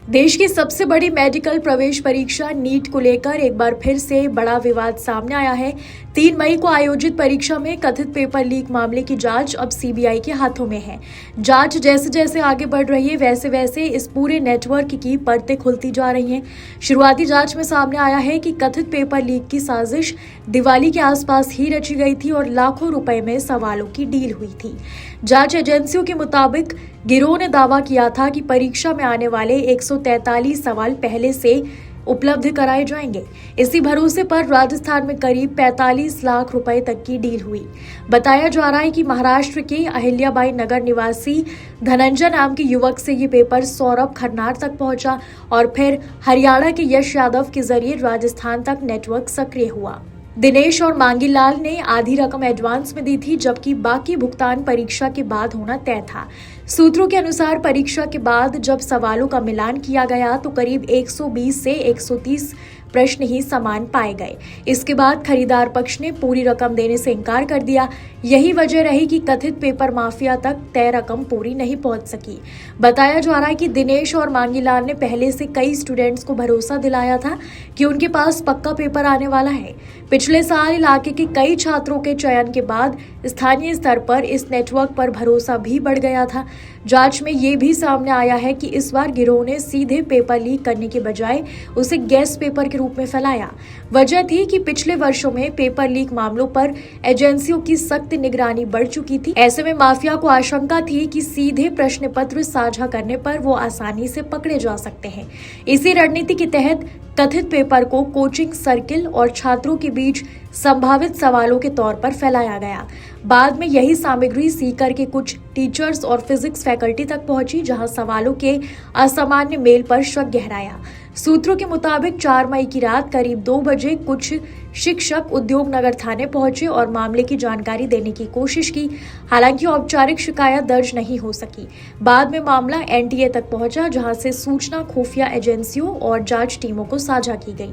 देश की सबसे बड़ी मेडिकल प्रवेश परीक्षा नीट को लेकर एक बार फिर से बड़ा विवाद सामने आया है। 3 मई को आयोजित परीक्षा में कथित पेपर लीक मामले की जांच अब सीबीआई के हाथों में है। जांच जैसे जैसे आगे बढ़ रही है वैसे वैसे इस पूरे नेटवर्क की परतें खुलती जा रही हैं। शुरुआती जांच में सामने आया है कि कथित पेपर लीक की साजिश दिवाली के आसपास ही रची गई थी और लाखों रुपए में सवालों की डील हुई थी। जांच एजेंसियों के मुताबिक गिरोह ने दावा किया था कि परीक्षा में आने वाले 143 सवाल पहले से उपलब्ध कराए जाएंगे। इसी भरोसे पर राजस्थान में करीब 45 लाख रुपए तक की डील हुई। बताया जा रहा है कि महाराष्ट्र के अहिल्याबाई नगर निवासी धनंजय नाम के युवक से ये पेपर सौरभ खन्नार तक पहुंचा और फिर हरियाणा के यश यादव के जरिए राजस्थान तक नेटवर्क सक्रिय हुआ। दिनेश और मांगीलाल ने आधी रकम एडवांस में दी थी, जबकि बाकी भुगतान परीक्षा के बाद होना तय था। सूत्रों के अनुसार परीक्षा के बाद जब सवालों का मिलान किया गया तो करीब 120 से 130 प्रश्न ही समान पाए गए। इसके बाद खरीदार पक्ष ने पूरी रकम देने से इनकार कर दिया। यही वजह रही कि कथित पेपर माफिया तक तय रकम पूरी नहीं पहुंच सकी। बताया जा रहा है कि दिनेश और मांगीलाल ने पहले से कई स्टूडेंट्स को भरोसा दिलाया था कि उनके पास पक्का पेपर आने वाला है। पिछले साल इलाके के कई छात्रों के चयन के बाद स्थानीय स्तर पर इस नेटवर्क पर भरोसा भी बढ़ गया था। जांच में ये भी सामने आया है कि इस बार गिरोह ने सीधे पेपर लीक करने के बजाय उसे गैस पेपर के रूप में फैलाया। वजह थी कि पिछले वर्षों में पेपर लीक मामलों पर एजेंसियों की सख्त निगरानी बढ़ चुकी थी। ऐसे में माफिया को आशंका थी कि सीधे प्रश्न पत्र साझा करने पर वो आसानी से पकड़े जा सकते हैं। इसी रणनीति के तहत कथित पेपर को कोचिंग सर्किल और छात्रों के बीच संभावित सवालों के तौर पर फैलाया गया। बाद में यही सामग्री सीकर के कुछ टीचर्स और फिजिक्स फैकल्टी तक पहुंची, जहां सवालों के असामान्य मेल पर शक गहराया। सूत्रों के मुताबिक 4 मई की रात करीब 2 बजे कुछ शिक्षक उद्योगनगर थाने पहुंचे और मामले की जानकारी देने की कोशिश की। हालांकि औपचारिक शिकायत दर्ज नहीं हो सकी। बाद में मामला एनटीए तक पहुंचा, जहां से सूचना खुफिया एजेंसियों और जांच टीमों को साझा की गई।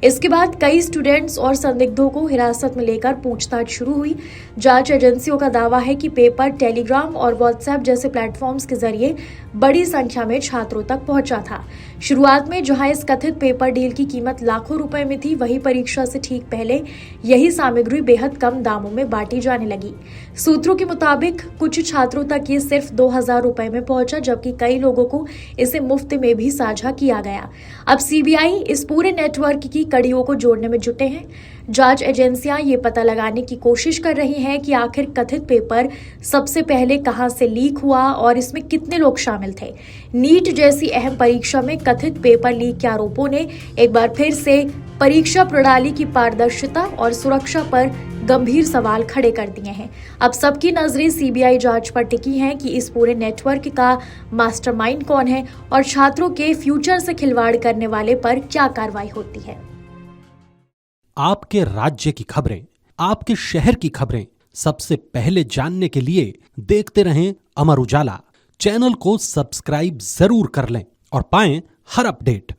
इसके बाद कई स्टूडेंट्स और संदिग्धों को हिरासत में लेकर पूछताछ शुरू हुई। जांच एजेंसियों का दावा है कि पेपर टेलीग्राम और व्हाट्सएप जैसे प्लेटफॉर्म्स के जरिए बड़ी संख्या में छात्रों तक पहुंचा था। शुरुआत में जहां इस कथित पेपर डील की कीमत लाखों रुपए में थी, वहीं परीक्षा से ठीक पहले यही सामग्री बेहद कम दामों में बांटी जाने लगी। सूत्रों के मुताबिक कुछ छात्रों तक ये सिर्फ 2000 रुपए में पहुंचा, जबकि कई लोगों को इसे मुफ्त में भी साझा किया गया। अब सीबीआई इस पूरे नेटवर्क की कड़ियों को जोड़ने में जुटे हैं। जांच एजेंसियां ये पता लगाने की कोशिश कर रही हैं कि आखिर कथित पेपर सबसे पहले कहां से लीक हुआ और इसमें कितने लोग शामिल थे। नीट जैसी अहम परीक्षा में कथित पेपर लीक के आरोपों ने एक बार फिर से परीक्षा प्रणाली की पारदर्शिता और सुरक्षा पर गंभीर सवाल खड़े कर दिए हैं। अब सबकी नजरें सीबीआई जांच पर टिकी हैं कि इस पूरे नेटवर्क का मास्टरमाइंड कौन है और छात्रों के फ्यूचर से खिलवाड़ करने वाले पर क्या कार्रवाई होती है। आपके राज्य की खबरें, आपके शहर की खबरें सबसे पहले जानने के लिए देखते रहें अमर उजाला। चैनल को सब्सक्राइब जरूर कर लें और पाएं हर अपडेट।